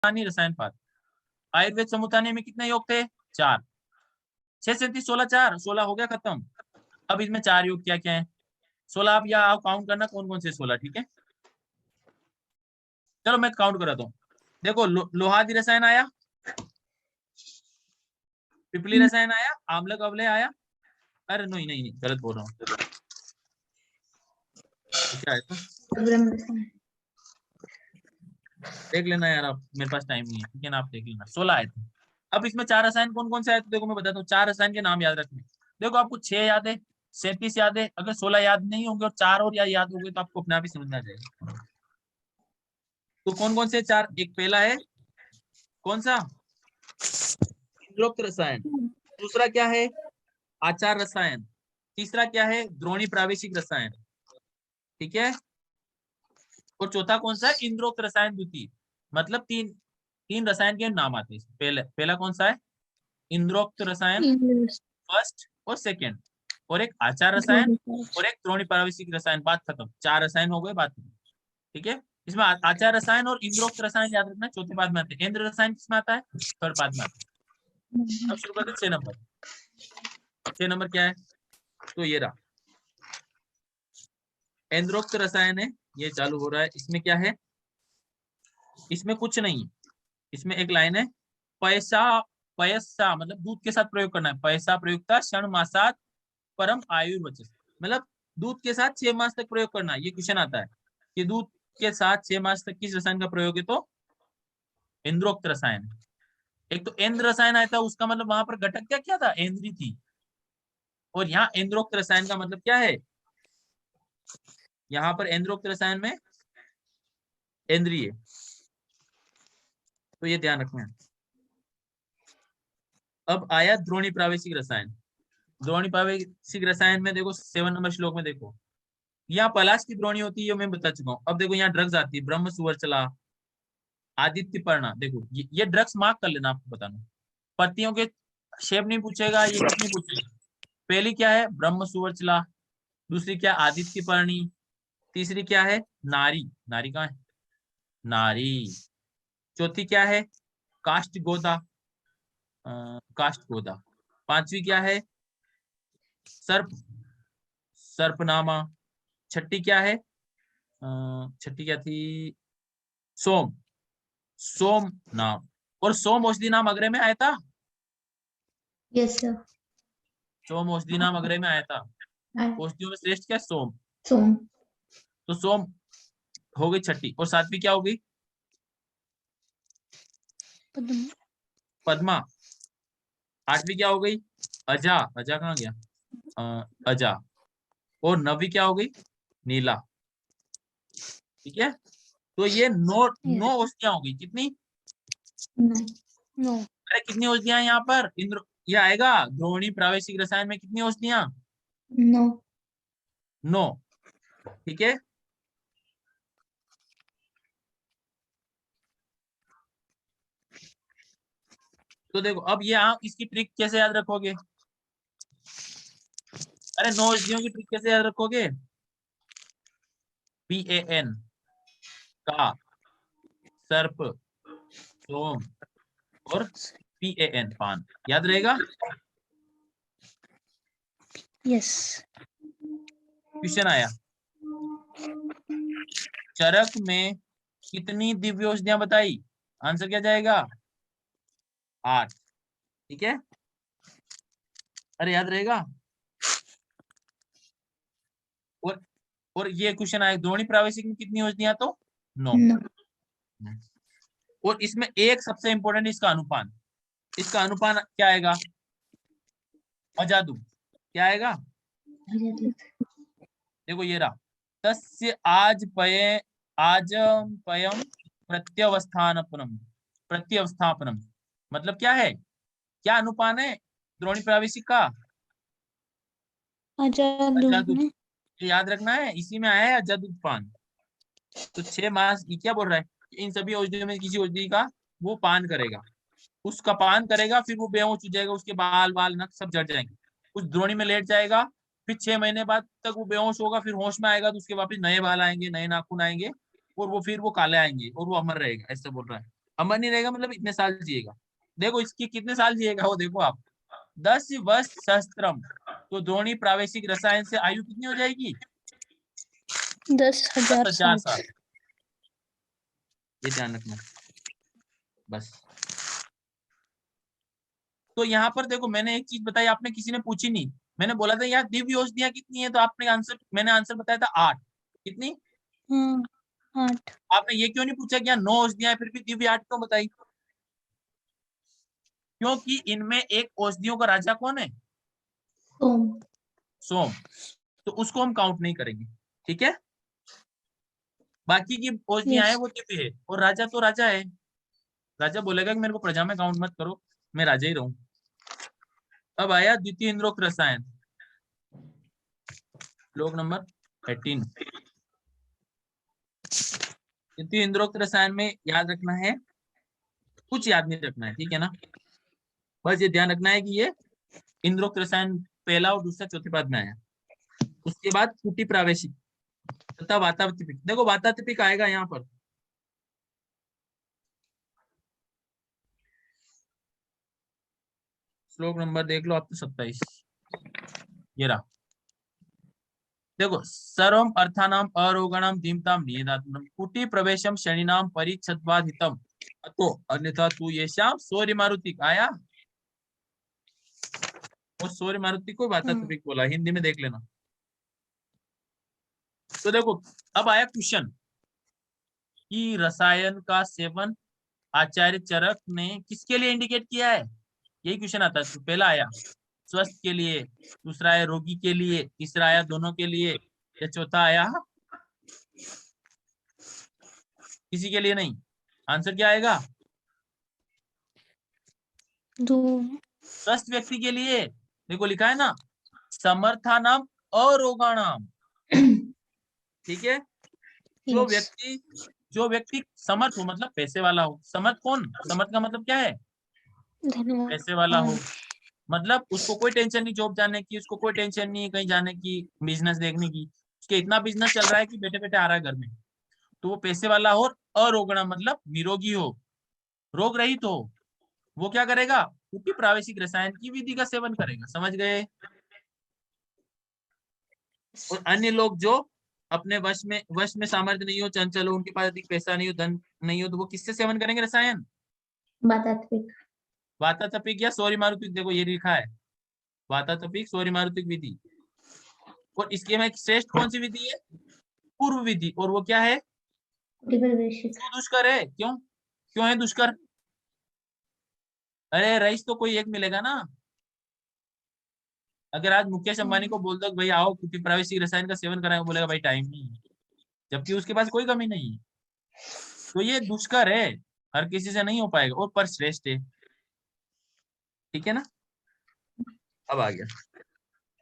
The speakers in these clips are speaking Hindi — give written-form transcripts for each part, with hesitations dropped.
रसायन पाठ। आयुर्वेद समूहतानी में कितने योग थे? 4। 6 से 30 16 4 16 हो गया खत्म। अब इसमें 4 योग क्या क्या है? 16 आप या आप काउंट करना कौन कौन से 16, ठीक है? चलो मैं काउंट कराता हूँ। देखो लोहादी रसायन आया, पिपली रसायन आया, आम्लक अवलय आया। अरे नहीं नहीं नहीं, गलत बोल रहा हूँ। क्या है तो देख लेना यार, आप मेरे पास टाइम नहीं है, ठीक है ना? आप देख लेना। 16 आए थे। अब इसमें 4 रसायन कौन कौन से आए थे? देखो मैं बताता हूँ, 4 रसायन के नाम याद रखने। देखो आपको 6 याद है, 37 याद है। अगर 16 याद नहीं होंगे और 4 और याद होंगे तो आपको अपने आप ही समझ में आ जाएगा। तो कौन कौन से 4? एक पहला है कौन सा? इंद्रोक्त रसायन। दूसरा क्या है? आचार रसायन। तीसरा क्या है? द्रोणी प्रावेशिक रसायन, ठीक है? और चौथा कौन सा है? इंद्रोक्त रसायन द्वितीय। मतलब तीन रसायन के नाम आते हैं। पहला कौन सा है? इंद्रोक्त रसायन फर्स्ट और सेकेंड, और एक आचार रसायन और एक द्रोणी प्रावेशिक रसायन। बात खत्म। 4 रसायन हो गए, बात खत्म, ठीक है? इसमें आचार रसायन और इंद्रोक्त रसायन याद रखना, चौथे पाद में आते हैं। इंद्र रसायन किसमें आता है? थर्ड पाद में आता है। अब शुरू करते हैं 6 नंबर। 6 नंबर क्या है? तो ये रहा इंद्रोक्त रसायन है, ये चालू हो रहा है। इसमें क्या है? इसमें कुछ नहीं है। इसमें एक लाइन है, पैसा पयसा, मतलब दूध के साथ प्रयोग करना है। पैसा प्रयुक्ता क्षण मासात परम आयुर्वचस, मतलब दूध के साथ 6 मास तक प्रयोग करना है। ये क्वेश्चन आता है कि दूध के साथ 6 मास तक किस रसायन का प्रयोग है? तो इंद्रोक्त रसायन। एक तो इंद्र रसायन आया था, उसका मतलब वहां पर घटक क्या क्या था? इंद्री थी। और यहाँ इंद्रोक्त रसायन का मतलब क्या है? यहाँ पर इंद्रोक्त रसायन में इंद्रिय, तो ये ध्यान रखना है। अब आया द्रोणी प्रावेशिक रसायन। द्रोणी प्रावेशिक रसायन में देखो 7 नंबर श्लोक में देखो, यहाँ पलाश की द्रोणी होती है, मैं बता चुका हूँ। अब देखो यहाँ ड्रग्स आती है, ब्रह्म सुवर्चला, आदित्य पर्णा। देखो ये ड्रग्स मार्क कर लेना, आपको बताना। पत्तियों के शेप नहीं पूछेगा, ये कुछ नहीं पूछेगा। पहली क्या है? ब्रह्म सुवर्चला। दूसरी क्या? आदित्य पर्णी। तीसरी क्या है? नारी। नारी कहाँ है? नारी। चौथी क्या है? काष्ठ गोदा। काष्ठ गोदा। पांचवी क्या है? सर्प, सर्पनामा। छठी क्या है? छठी क्या थी? सोम, सोम नाम। और सोम औषधि नाम अग्रय में आया था। Yes sir. सोम औषधि नाम अग्रय में आया था। औषधियों में श्रेष्ठ क्या? सोम। सोम। तो सोम हो गई छठी। और सातवीं क्या हो गई? पद्मा। आठवीं क्या हो गई? अजा। अजा कहाँ गया? अजा। और नवी क्या हो गई? नीला, ठीक है? तो ये 9 औषधियां हो गई। कितनी? नो। अरे कितनी औषधियां यहाँ पर? इंद्र, ये आएगा द्रोणी प्रावेशिक रसायन में कितनी औषधियां? नो। 9, ठीक है? तो देखो अब ये आप इसकी ट्रिक कैसे याद रखोगे? अरे 9 औषधियों की ट्रिक कैसे याद रखोगे? PAN, का, सर्प, सोम और PAN, पान। याद रहेगा? यस। क्वेश्चन आया, चरक में कितनी दिव्य औषधियां बताई? आंसर क्या जाएगा? 8, ठीक है? अरे याद रहेगा? और और ये क्वेश्चन आया, द्रोणी प्रावेशिक में कितनी औषधियां? तो 9। नो। और इसमें एक सबसे इंपॉर्टेंट इसका अनुपान। इसका अनुपान क्या आएगा? अजादु। क्या आएगा? देखो ये रहा, तस्य आज पये आज पयम प्रत्यवस्थापनम। प्रत्यवस्थापनम मतलब क्या है? क्या अनुपान है द्रोणी प्रावेशिक का? अजादु। ये याद रखना है, इसी में आया है अजादु पान। तो 6 मास ये क्या बोल रहा है? इन सभी औषधियों में किसी औषधि का वो पान करेगा, उसका पान करेगा, फिर वो बेहोश हो जाएगा, उसके बाल बाल नख सब जड़ जाएंगे, उस द्रोणी में लेट जाएगा। फिर 6 महीने बाद तक वो बेहोश होगा, फिर होश में आएगा तो उसके वापस नए बाल आएंगे, नए नाखून आएंगे, और वो फिर वो काले आएंगे और वो अमर रहेगा, ऐसा बोल रहा है। अमर नहीं रहेगा मतलब इतने साल जिएगा। देखो इसकी कितने साल जिएगा वो देखो आप, 10 वर्ष सहस्त्रम, तो द्रोणी प्रावेशिक रसायन से आयु कितनी हो जाएगी? 10,000 10,000 साल। साल। ये ध्यान रखना बस। तो यहाँ पर देखो मैंने एक चीज बताई, आपने किसी ने पूछी नहीं। मैंने बोला था यार दिव्य औषधियां कितनी है, तो आपने आंसर, मैंने आंसर बताया था 8। कितनी? 8। आपने ये क्यों नहीं पूछा कि यार 9 औषधियां फिर भी दिव्य 8 क्यों बताई? क्योंकि इनमें एक औषधियों का राजा कौन है? सोम। सोम, तो उसको हम काउंट नहीं करेंगे, ठीक है। बाकी की औषधियां हैं यस। वो दिव्य है, और राजा तो राजा है। राजा बोलेगा कि मेरे को प्रजा में काउंट मत करो, मैं राजा ही रहूं। अब आया द्वितीय इंद्रोक्त रसायन, श्लोक नंबर 18। द्वितीय इंद्रोक्त रसायन में याद रखना है, कुछ याद नहीं रखना है, ठीक है ना। बस ये ध्यान रखना है कि ये इंद्रोक्त रसायन पहला और दूसरा चौथे पद में आया। उसके बाद कुटी प्रावेशिक तथा वातातिपिक। देखो वातातिपिक आएगा यहाँ पर, श्लोक नंबर देख लो आप तो 27, ये रहा। देखो सर्वम अर्थानाम अरोगणम धीमताम नियदात्मनम कुटी प्रवेशम शनिनाम परिच्छद्वाधितम अतो अन्यथा तू ये श्याम सूर्य मारुति आया। और सूर्य मारुति को वातात्मिक बोला, हिंदी में देख लेना। तो देखो अब आया क्वेश्चन कि रसायन का सेवन आचार्य चरक ने किसके लिए इंडिकेट किया है, यही क्वेश्चन आता है। तो पहला आया स्वस्थ के लिए, दूसरा आया रोगी के लिए, तीसरा आया दोनों के लिए, या चौथा आया किसी के लिए नहीं। आंसर क्या आएगा? स्वस्थ व्यक्ति के लिए। देखो लिखा है ना, समर्थानाम अरोगाणाम, ठीक है। जो यस। व्यक्ति जो व्यक्ति समर्थ हो, मतलब पैसे वाला हो। समर्थ कौन? समर्थ का मतलब क्या है? पैसे वाला धन्यवाद। हो, मतलब उसको कोई टेंशन नहीं जॉब जाने की, उसको कोई टेंशन नहीं है कहीं जाने की, बिजनेस देखने की, उसके इतना बिजनेस चल रहा है कि बैठे बैठे आ रहा है घर में। तो वो पैसे वाला हो। और अरोगणा मतलब निरोगी हो, रोग रहित हो। वो क्या करेगा? क्योंकि प्रावेशिक रसायन की विधि का सेवन करेगा, समझ गए। और अन्य लोग जो अपने वश में सामर्थ्य नहीं हो, चंचल हो, उनके पास अधिक पैसा नहीं हो, धन नहीं हो, तो वो किससे सेवन करेंगे रसायन? वातात्विक। वातातपिक या सौर्य मारुतिक। देखो ये लिखा है वातातपिक सौर्य मारुतिक विधि। और इसके में श्रेष्ठ कौन सी विधि है? पूर्व विधि। और वो क्या है? कुटिप्रवेशिक। क्यों दुष्कर है? क्यों क्यों है दुष्कर? अरे रईस तो कोई एक मिलेगा ना। अगर आज मुकेश अंबानी को बोल दो कि भाई आओ कुटी प्रावेशिक रसायन का सेवन कराएं, वो बोलेगा भाई टाइम नहीं है, जबकि उसके पास कोई कमी नहीं है। तो ये दुष्कर है, हर किसी से नहीं हो पाएगा, और पर श्रेष्ठ है, ठीक है ना। अब आ गया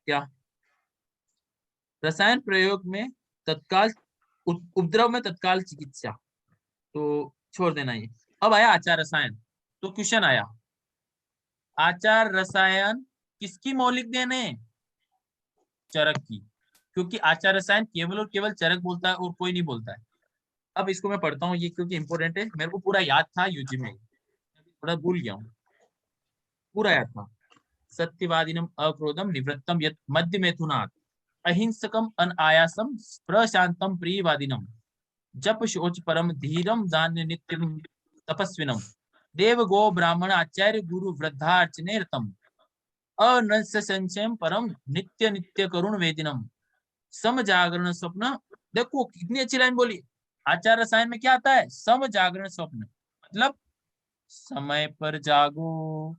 क्या? रसायन प्रयोग में तत्काल उपद्रव में तत्काल चिकित्सा, तो छोड़ देना ये। अब आया आचार रसायन। तो क्वेश्चन आया आचार रसायन किसकी मौलिक देन है? चरक की, क्योंकि आचार रसायन केवल और केवल चरक बोलता है और कोई नहीं बोलता है। अब इसको मैं पढ़ता हूँ ये क्योंकि इंपॉर्टेंट है, मेरे को पूरा याद था यूजी में, थोड़ा भूल गया हूँ, पूरा याद था। सत्यवादिनम अक्रोधम निवृत्तम यत् मध्य मेथुनात् अहिंसकम अनायासम प्रशांतम प्रियवादिनम जप शोच परम धीरम दान्य नित्यम तपस्विनम देव गो ब्राह्मण आचार्य गुरु वृद्धार्चने रतम अनस्य संचयम परम नित्य नित्य करुण वेदिनम सम जागरण स्वप्न। देखो कितनी अच्छी लाइन बोली। आचार रसायन में क्या आता है? सम जागरण स्वप्न, मतलब समय पर जागो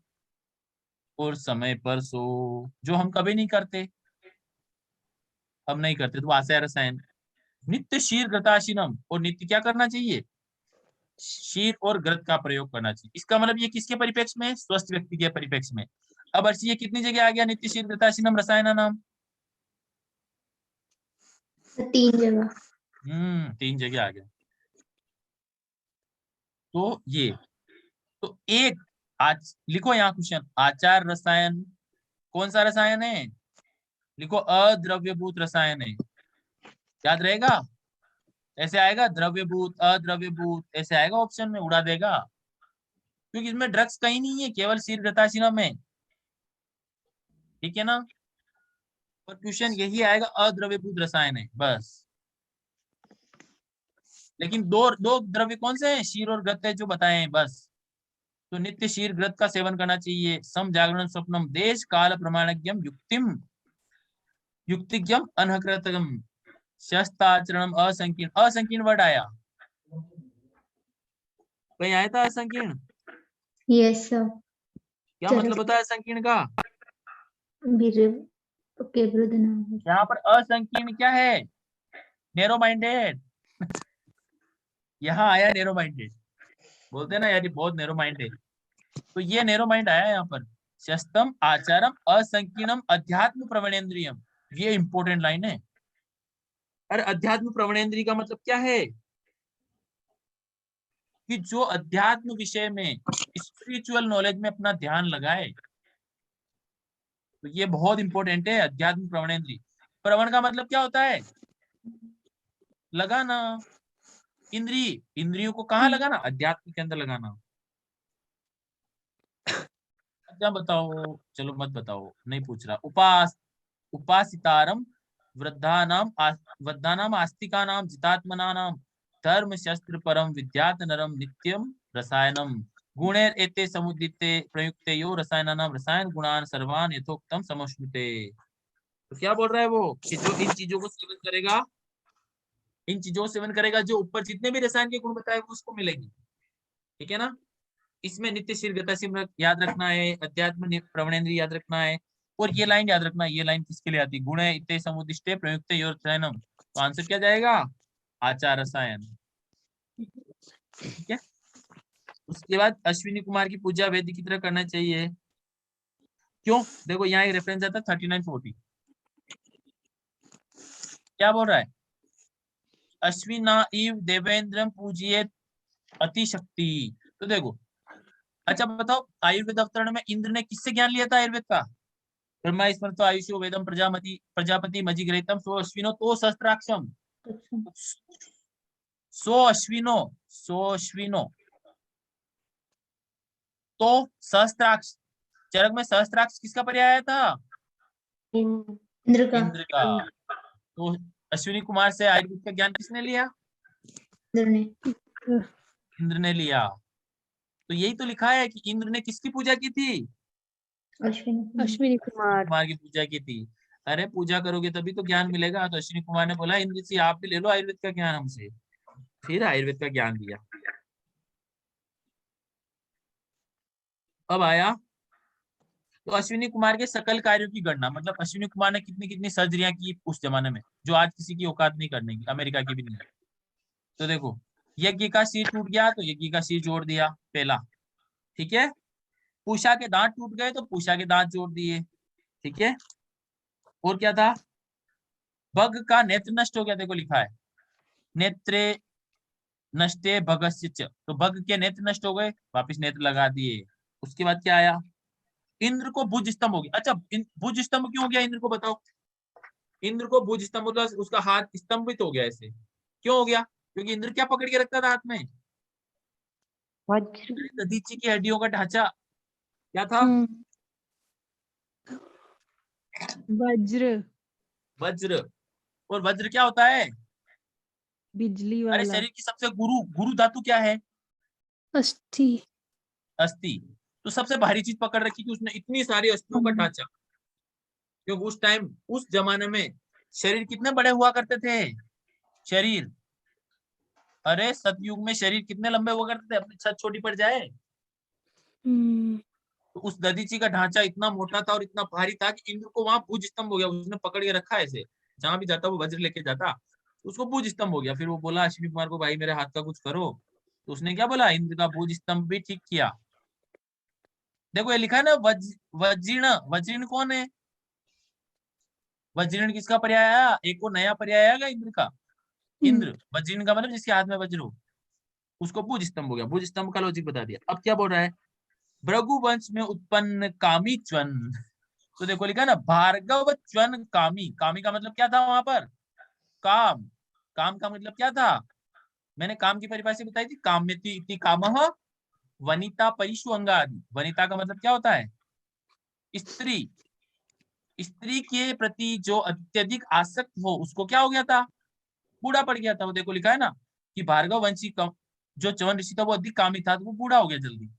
और समय पर सो, जो हम कभी नहीं करते, हम नहीं करते। तो आचार रसायन नित्य शीर ग्रताशीनम, और नित्य क्या करना चाहिए? शीर और ग्रत का प्रयोग करना चाहिए। इसका मतलब ये किसके परिप्रेक्ष्य में? स्वस्थ व्यक्ति के परिप्रेक्ष्य में। अब अर्षि ये कितनी जगह आ गया नित्य शीर ग्रताशीनम रसायन नाम? 3 जगह। 3 जगह आ गया। तो ये, तो एक आज लिखो यहाँ क्वेश्चन, आचार रसायन कौन सा रसायन है? लिखो अद्रव्यभूत रसायन है। याद रहेगा? ऐसे आएगा द्रव्यभूत अद्रव्यभूत, ऐसे आएगा ऑप्शन में, उड़ा देगा। क्योंकि इसमें ड्रग्स कहीं नहीं है, केवल शीर गताशीनम में। ठीक है ना। और क्वेश्चन यही आएगा, अद्रव्यभूत रसायन है बस। लेकिन दो दो द्रव्य कौन से हैं, शीर और ग्रत है जो बताए हैं बस। तो नित्य शीर ग्रत का सेवन करना चाहिए। सम जागरण स्वप्नम देश काल प्रमाणज्ञम युक्तिम युक्तिज्ञम अनहकृतम शस्त्राचरणम असंकीर्ण। असंकीर्ण वर्ड आया, कहीं आया था असंकीर्ण? Yes sir. क्या चलो मतलब होता है असंकीर्ण का? वीर ओके विरुद्ध नाम। यहाँ पर असंकीर्ण क्या है, नैरो माइंडेड। यहाँ आया नैरो माइंडेड, बोलते हैं ना यार ये बहुत नैरो माइंड है, तो ये नैरो माइंड आया यहाँ पर। शस्तम आचारम असंकीर्णम अध्यात्म प्रवणेन्द्रियम, ये इंपॉर्टेंट लाइन है। अरे अध्यात्म प्रवणेन्द्रिय का मतलब क्या है, कि जो अध्यात्म विषय में स्पिरिचुअल नॉलेज में अपना ध्यान लगाए, तो ये बहुत इंपॉर्टेंट है अध्यात्म प्रवणेन्द्रिय। प्रवण का मतलब क्या होता है, लगाना। इंद्रिय, इंद्रियों को कहाँ लगाना, अध्यात्म के अंदर लगाना। अच्छा बताओ, चलो मत बताओ, नहीं पूछ रहा। उपासितारम वृद्धानाम आस्तिकानाम जितात्मनानाम धर्म शस्त्र परम विद्यात नरम नित्यम रसायनम गुणेर एते समुदिते प्रयुक्ते यो रसायनानाम रसायन गुणान सर्वान यथोक्तम समश्नुते। तो क्या बोल रहा है वो, कि जो इन चीजों को सेवन करेगा, इन चीजों को सेवन करेगा, जो ऊपर जितने भी रसायन के गुण बताए वो उसको मिलेंगे। ठीक है ना। इसमें नित्य शील गतिशील याद रखना है, अध्यात्म प्रवणेन्द्रिय याद रखना है। और ये लाइन याद रखना है, ये लाइन किसके लिए आती है, गुण इत्ते समुदिष्टे प्रयुक्त योरसायनम। तो आंसर क्या जाएगा, आचार रसायन। ठीक है। उसके बाद अश्विनी कुमार की पूजा वैद्य की तरह करना चाहिए। क्यों, देखो यहाँ एक रेफरेंस आता है 3940। क्या बोल रहा है, अश्विना इव देवेंद्रम पूजिए अतिशक्ति। तो देखो, अच्छा बताओ, आयुर्वेद अवतरण में इंद्र ने किससे ज्ञान लिया था आयुर्वेद का, ब्रह्मा स्मृतो आयुष्यो वेदम प्रजापति प्रजापति मजिग्रहितम सो अश्विनो तो सहस्त्राक्षम। सो अश्विनो, सो अश्विनो तो सहस्त्राक्ष। चरक में सहस्त्राक्ष किसका पर्याय आया था, इंद्र का। इंद्र का। तो अश्विनी कुमार से आयुर्वेद का ज्ञान किसने लिया, इंद्र ने। इंद्र ने लिया। तो यही तो लिखा है कि इंद्र ने किसकी पूजा की थी, अश्विनी। अश्विनी कुमार। कुमार की पूजा की थी। अरे पूजा करोगे तभी तो ज्ञान मिलेगा। तो अश्विनी कुमार ने बोला इंद्र जी आप भी ले लो आयुर्वेद का ज्ञान हमसे, फिर आयुर्वेद का ज्ञान दिया। अब आया, तो अश्विनी कुमार के सकल कार्यों की गणना, मतलब अश्विनी कुमार ने कितनी कितनी सर्जरियां की उस जमाने में, जो आज किसी की औकात नहीं करने की, अमेरिका की भी नहीं। तो देखो, यज्ञ का सिर टूट गया तो यज्ञ का सिर जोड़ दिया पहला। ठीक है। पूषा के दांत टूट गए तो पूषा के दांत जोड़ दिए। ठीक है। और क्या था, बग का नेत्र नष्ट हो गया, देखो लिखा है नेत्रे नष्टे भगस्य च, तो बग के नेत्र नष्ट हो गए, वापिस नेत्र लगा दिए। उसके बाद क्या आया, इंद्र को भुज स्तंभ हो गया। अच्छा भुज स्तंभ क्यों हो गया इंद्र को, बताओ। इंद्र को भुज स्तंभ मतलब उसका हाथ स्तंभित हो गया ऐसे, क्यों हो गया, क्योंकि इंद्र क्या पकड़ के रखता था हाथ में, वज्र। दधीची की हड्डियों का ढांचा। क्या था, वज्र, वज्र। और वज्र क्या होता है, बिजली अरे वाला। शरीर की सबसे गुरु गुरु धातु क्या है, अस्थि। अस्थि। तो सबसे भारी चीज पकड़ रखी थी उसने, इतनी सारी अस्थियों का ढांचा। क्योंकि उस टाइम, उस जमाने में शरीर कितने बड़े हुआ करते थे, शरीर, अरे सतयुग में शरीर कितने लंबे हुआ करते थे, अपनी छत छोटी पड़ जाए। तो उस दधीची का ढांचा इतना मोटा था और इतना भारी था कि इंद्र को वहां भुज स्तंभ हो गया, उसने पकड़ के रखा ऐसे, जहां भी जाता वो वज्र लेके जाता, उसको भुज स्तंभ हो गया। फिर वो बोला अश्विनी कुमार को, भाई मेरे हाथ का कुछ करो। तो उसने क्या बोला, इंद्र का भुज स्तंभ भी ठीक किया। देखो ये लिखा है ना वज्रीण, वज्रीण कौन है, वज्रीण किसका पर्याय आया, एक को नया पर्याय आएगा इंद्र का। इंद्र वज्रीण का मतलब जिसके हाथ में वज्र हो, उसको भुज स्तंभ हो गया। भुज स्तंभ का लॉजिक बता दिया। अब क्या बोल रहा है, भृगु वंश में उत्पन्न कामी च्वन। तो देखो लिखा ना भार्गव च्वन कामी, कामी का मतलब क्या था वहां पर, काम। काम का मतलब क्या था, मैंने काम की परिभाषा बताई थी, काम्यति इति कामः वनिता परिषु अंगादि। वनिता का मतलब क्या होता है? स्त्री। स्त्री के प्रति जो अत्यधिक आसक्त हो उसको क्या हो गया था? बूढ़ा पड़ गया था। वो देखो लिखा है ना कि भार्गव वंशी जो च्यवन ऋषि था वो अधिक कामी था, तो वो बूढ़ा हो गया जल्दी,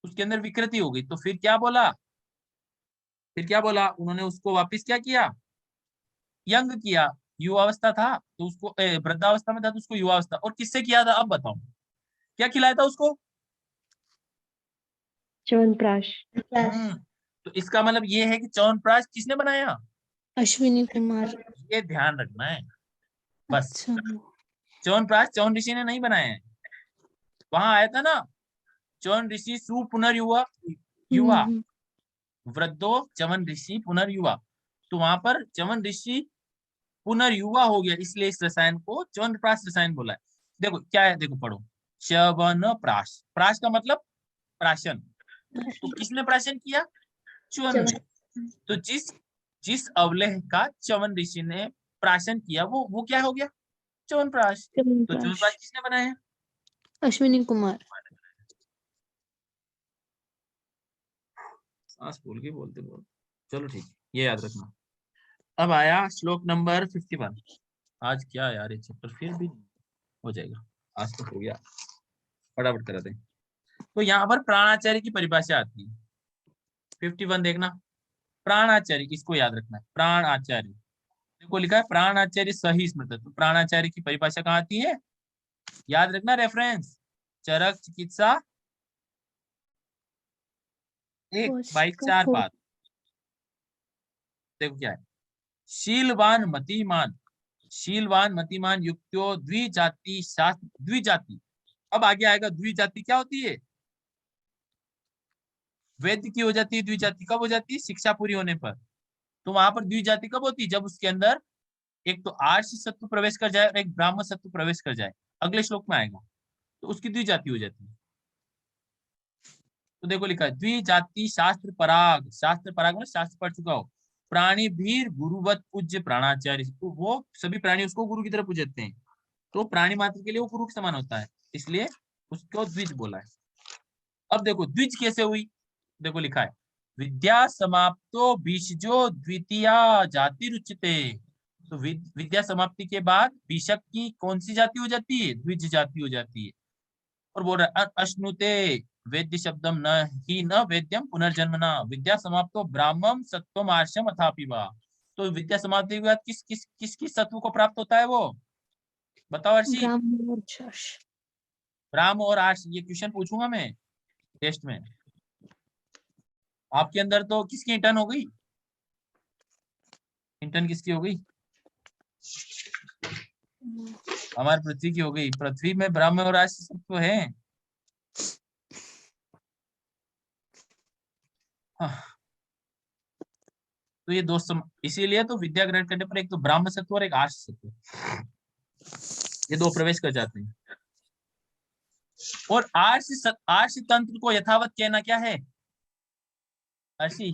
उसके अंदर विकृति हो गई। तो फिर क्या बोला? उन्होंने उसको वापस क्या किया? यंग किया। युवावस्था था तो उसको वृद्धावस्था में था तो उसको युवावस्था। और किससे किया था अब बताओ? क्या खिलाया था उसको? च्यवनप्राश। तो इसका मतलब ये है कि च्यवनप्राश किसने बनाया? अश्विनी कुमार। ये ध्यान रखना है बस। अच्छा। च्यवनप्राश च्यवन ऋषि ने नहीं बनाया है। वहां आया था ना, च्यवन ऋषि सु पुनर्युवा युवा, हम्म, वृद्धो च्यवन ऋषि पुनर्युवा। तो वहां पर च्यवन ऋषि पुनर्युवा हो गया, इसलिए इस रसायन को च्यवनप्राश रसायन बोला है। देखो क्या है, देखो पढ़ो। च्यवनप्राश, प्राश का मतलब प्राशन। तो किसने प्राशन किया? च्यवन। च्यवन। तो जिस जिस अवलेह का च्यवन ऋषि ने प्राशन किया वो क्या हो गया? च्यवनप्राश। तो च्यवनप्राश। च्यवनप्राश किसने बनाया? अश्विनी कुमार। सांस फूल के बोलते बोलते। चलो ठीक, ये याद रखना। अब आया श्लोक नंबर 51। आज क्या यार, ये चैप्टर फिर भी हो जाएगा, आज तो हो गया, फटाफट करा दें। तो यहाँ पर प्राणाचार्य की परिभाषा आती है। 51 देखना, प्राणाचार्य, इसको याद रखना है। प्राणाचार्य देखो लिखा है प्राणाचार्य सही स्मृत। तो प्राणाचार्य की परिभाषा कहाँ आती है? याद रखना रेफरेंस, चरक चिकित्सा 1/4 पाद। देखो क्या है, शीलवान मतिमान, शीलवान मतिमान युक्तो द्विजाति शास्त्र द्विजाति। अब आगे आएगा द्विजाति क्या होती है? वैद्य की हो जाती है द्विजाति, कब हो जाती है? शिक्षा पूरी होने पर। तो वहां पर द्विजाति कब होती है? जब उसके अंदर एक तो आर्ष सत्व प्रवेश कर जाए और एक ब्राह्मण सत्व प्रवेश कर जाए। अगले श्लोक में आएगा, तो उसकी द्विजाति हो जाती है। तो देखो लिखा है द्विजाति शास्त्र पराग, शास्त्र पराग मतलब शास्त्र पढ़ चुका हो। प्राणी भीर गुरुवत पूज्य प्राणाचार्य, तो वो सभी प्राणी उसको गुरु की तरह पूजते हैं। तो प्राणी मात्र के लिए वो गुरु के समान होता है, इसलिए उसको द्विज बोला है। अब देखो द्विज कैसे हुई, देखो लिखा है विद्या समाप्तो बीजो द्वितीया जाति रुचते। तो विद्या समाप्ति के बाद बीशक की कौन सी जाति हो जाती है? द्विज जाति हो जाती है। और बोल रहा है अश्नुते वेद्य शब्दम न ही न वेद्यम पुनर्जन्मना विद्या समाप्तो ब्राह्मम सत्वम आर्षम अथापि वा। तो विद्या समाप्ति के बाद किस किस किस किस सत्व को प्राप्त होता है वो? बताओ अर्षि। ब्राह्मण और शश। ब्राह्म और आर्ष, ये क्वेश्चन पूछूंगा मैं टेस्ट में। आपके अंदर तो किसकी इंटर्न हो गई? इंटर्न किसकी हो गई? हमारी पृथ्वी की हो गई। पृथ्वी में ब्राह्मण और आर्ष सत्व है। हाँ। तो ये दो इसीलिए तो विद्या ग्रहण करने पर एक तो ब्राह्मण सत्व और एक आर्ष सत्व, ये दो प्रवेश कर जाते हैं। और आर्ष तंत्र को यथावत कहना क्या है अर्षि?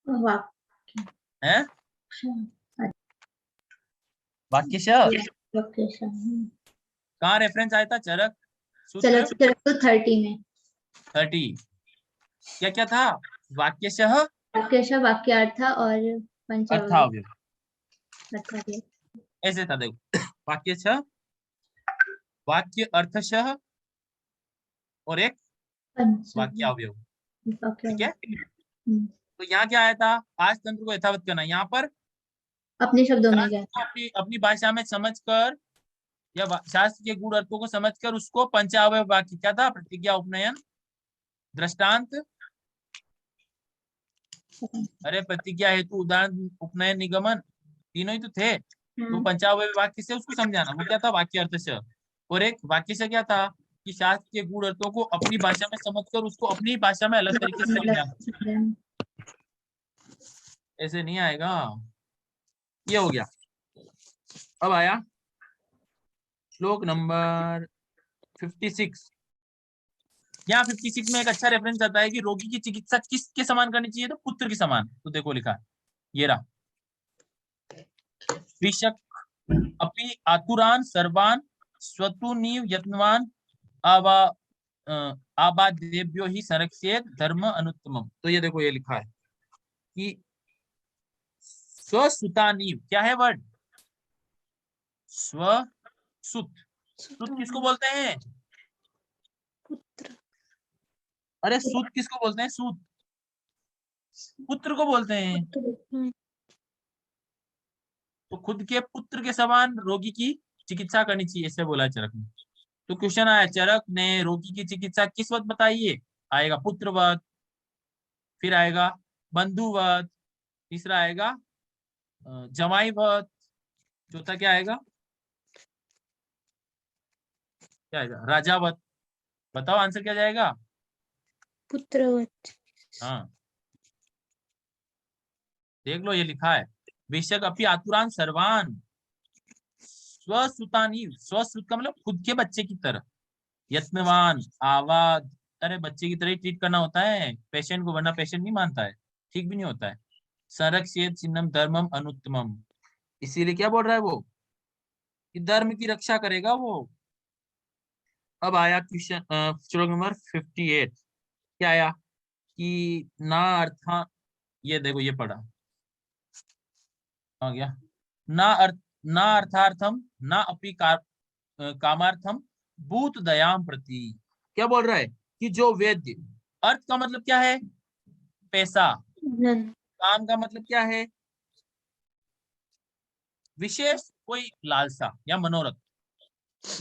वाक्य। है वाक्यशः। कहाँ रेफरेंस आया था? चरक सूत्र चलो तो 30 में 30। क्या क्या था? वाक्यशः, वाक्यशः, वाक्यार्थ और पंचावली। अर्थावयव, ऐसे था देखो। वाक्यशः, वाक्य अर्थशः और एक वाक्यावयव। ठीक है। तो यहाँ क्या आया था? आज तंत्र को यथावत करना। यहाँ पर अपने शब्दों में क्या? अपनी अपनी भाषा में समझकर या शास्त्र के गुण अर्थों को समझकर उसको पंचावयव वाक्य, क्या था? प्रतिज्ञा, उपनयन, दृष्टांत, अरे प्रतिज्ञा हेतु, उदाहरण, उपनयन, निगमन, तीनों ही तो थे। तो पंचावयव वाक्य से उसको समझाना, वो क्या था? वाक्य अर्थ से। और एक वाक्य से क्या था कि शास्त्र के गुण अर्थों को अपनी भाषा में समझकर उसको अपनी भाषा में अलग तरीके से समझाना। ऐसे नहीं आएगा। ये हो गया। अब आया श्लोक नंबर 56। यहाँ 56 में एक अच्छा रेफरेंस आता है कि रोगी की चिकित्सा किसके समान करनी चाहिए? तो पुत्र के समान। तो देखो लिखा है, ये रहा, कृषक अपि आतुरान सर्वान स्वतुनीव यत्नवान आबादेभ्यो ही संरक्षेत धर्म अनुत्तमम। तो ये देखो ये लिखा है कि स्वसुतानी, क्या है वर्ड, स्वसुत। सुत किसको बोलते हैं? पुत्र। अरे सुत किसको बोलते हैं? सुत पुत्र को बोलते हैं। पुत्र। तो खुद के पुत्र के समान रोगी की चिकित्सा करनी चाहिए, ऐसे बोला है चरक ने। तो क्वेश्चन आया, चरक ने रोगी की चिकित्सा किस वक्त बताइए? आएगा पुत्रवत, फिर आएगा बंधुवत, तीसरा आएगा जमाईवत, चौथा क्या आएगा? क्या आएगा? राजावत। बताओ आंसर क्या जाएगा? पुत्रवत। हाँ देख लो ये लिखा है, बेशक अपि आतुरान सर्वान स्वसुतानी। स्वसुत का मतलब खुद के बच्चे की तरह, यत्नवान आवाद, अरे बच्चे की तरह ही ट्रीट करना होता है पेशेंट को, वरना पेशेंट नहीं मानता है, ठीक भी नहीं होता है। संरक्षेत चिन्हम धर्मम अनुत्तमम, इसीलिए क्या बोल रहा है वो, कि धर्म की रक्षा करेगा वो। अब आया क्वेश्चन श्लोक नंबर 58, क्या आया कि ना अर्था, ये देखो ये पढ़ा आ गया, ना अर्थार्थम ना अपि कामार्थम भूत दयाम प्रति। क्या बोल रहा है कि जो वेद्य, अर्थ का मतलब क्या है? पैसा। धन। काम का मतलब क्या है? विशेष कोई लालसा या मनोरथ,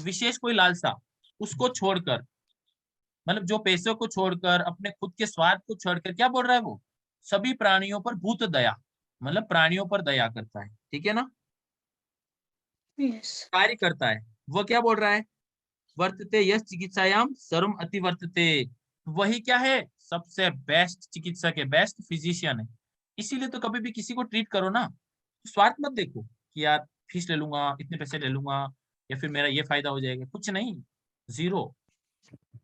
विशेष कोई लालसा, उसको छोड़कर, मतलब जो पैसों को छोड़कर, अपने खुद के स्वार्थ को छोड़कर, क्या बोल रहा है वो, सभी प्राणियों पर भूत दया, मतलब प्राणियों पर दया करता है, ठीक है ना, यस। कार्य करता है। वो क्या बोल रहा है, वर्तते यश चिकित्सायाम सर्वम अति वर्तते, वही क्या है, सबसे बेस्ट चिकित्सक है, बेस्ट फिजिशियन है। इसीलिए तो कभी भी किसी को ट्रीट करो ना, तो स्वार्थ मत देखो कि यार फीस ले लूंगा, इतने पैसे ले लूंगा, या फिर मेरा ये फायदा हो जाएगा, कुछ नहीं, जीरो।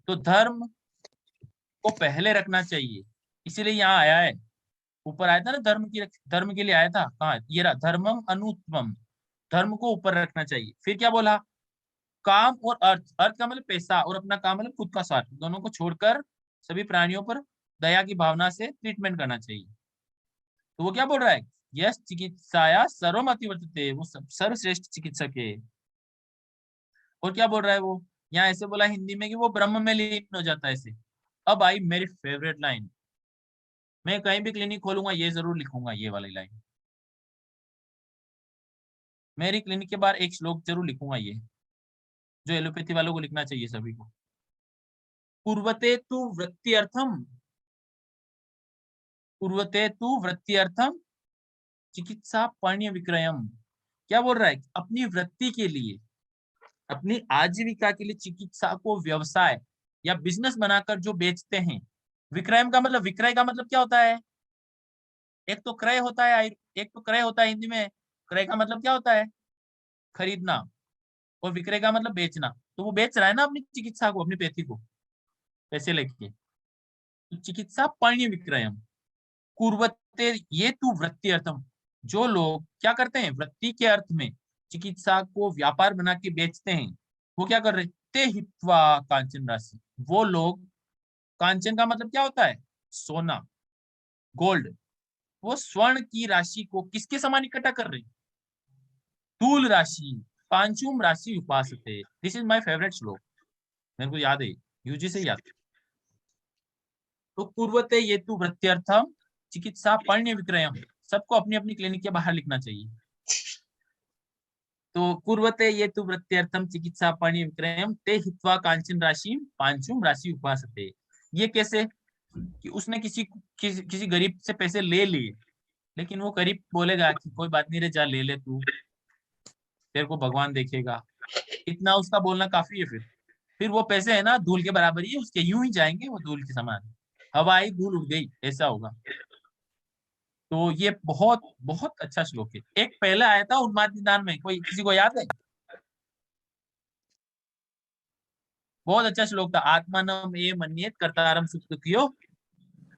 तो धर्म को पहले रखना चाहिए, इसीलिए यहाँ आया है, ऊपर आया था ना, धर्म के लिए आया था, कहाँ ये रहा, धर्मम अनुत्तमम, धर्म को ऊपर रखना चाहिए। फिर क्या बोला, काम और अर्थ, अर्थ का मतलब पैसा, और अपना काम मतलब खुद का स्वार्थ, दोनों को छोड़कर सभी प्राणियों पर दया की भावना से ट्रीटमेंट करना चाहिए। तो वो क्या बोल रहा है, यस चिकित्साया सर्वमति वर्तते, वो सर्वश्रेष्ठ चिकित्सक है। और क्या बोल रहा है वो, यहाँ ऐसे बोला हिंदी में कि वो ब्रह्म में लीन हो जाता है ऐसे। अब आई मेरी फेवरेट लाइन, मैं कहीं भी क्लिनिक खोलूंगा ये जरूर लिखूंगा, ये वाली लाइन, मेरी क्लिनिक के बाहर एक श्लोक जरूर लिखूंगा, ये जो एलोपैथी वालों को लिखना चाहिए सभी को। पूर्वते तु वृत्त्यर्थम, पूर्वते तु वृत्त्यर्थम चिकित्सा पण्य विक्रयम। क्या बोल रहा है, अपनी वृत्ति के लिए, अपनी आजीविका के लिए चिकित्सा को व्यवसाय या बिजनेस बनाकर जो बेचते हैं, विक्रय का मतलब, विक्रय का मतलब क्या होता है, एक तो क्रय होता है, एक तो क्रय होता है हिंदी में, क्रय का मतलब क्या होता है, खरीदना, और विक्रय का मतलब बेचना। तो वो बेच रहा है ना अपनी चिकित्सा को, अपनी पैथी को पैसे लेके। तो चिकित्सा पण्य विक्रयम कुर्वते ये तू वृत्ति अर्थम, जो लोग क्या करते हैं, वृत्ति के अर्थ में चिकित्सा को व्यापार बना के बेचते हैं, वो क्या कर रहे, ते हित्वा कांचन राशि, वो लोग, कांचन का मतलब क्या होता है, सोना, गोल्ड, वो स्वर्ण की राशि को किसके समान इकट्ठा कर रहे हैं, तूल राशि, पांचुम राशि उपासते। दिस इज माय फेवरेट श्लोक, मेरे को याद है, यूजी से याद। तो पूर्वते ये तू वृत्त्यर्थम चिकित्सा पण्य विक्रयम, सबको अपनी अपनी क्लिनिक के बाहर लिखना चाहिए। तो कुर्वते ये तु वृत्त्यर्थम चिकित्सा पण्य विक्रयम ते हित्वा कांचन राशि पांचुम राशि उपासते। ये कैसे, कि उसने किसी गरीब से पैसे ले लिए, लेकिन वो गरीब बोलेगा कि कोई बात नहीं रे, जा ले ले तू, तेरे को भगवान देखेगा, इतना उसका बोलना काफी है। फिर वो पैसे है ना धूल के बराबर ही है उसके, यूं ही जाएंगे वो धूल के समान, हवा आई धूल उड़ गई, ऐसा होगा। तो ये बहुत बहुत अच्छा श्लोक है। एक पहले आया था उन्माद निदान में, कोई किसी को याद है, बहुत अच्छा श्लोक था, आत्मानम ये मन्येत कर्तारम सुख दुखियो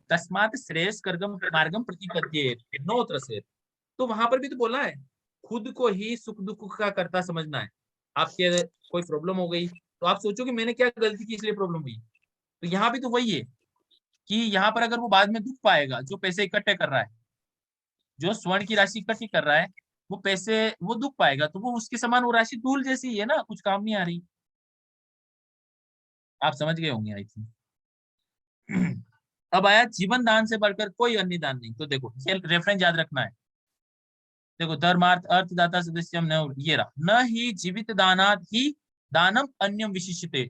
तस्मात् श्रेयस कर्गम मार्गम प्रतिपद्येत नोत्र से। तो वहां पर भी तो बोला है, खुद को ही सुख दुख का कर्ता समझना है। आपके कोई प्रॉब्लम हो गई तो आप सोचो कि मैंने क्या गलती की इसलिए प्रॉब्लम हुई, तो यहाँ भी तो वही है कि यहाँ पर अगर वो बाद में दुख पाएगा, जो पैसे इकट्ठे कर रहा है, जो स्वर्ण की राशि इकट्ठी कर रहा है, वो पैसे वो दुख पाएगा, तो वो उसके समान वो राशि धूल जैसी ही है ना, कुछ काम नहीं आ रही। आप समझ गए होंगे आई थिंक। अब आया जीवन दान से बढ़कर कोई अन्य दान नहीं। तो देखो ये रेफरेंस याद रखना है। देखो धर्मार्थ अर्थदाता सदस्यम न, ये रहा, न ही जीवित दानात ही दानम अन्यम विशिष्यते।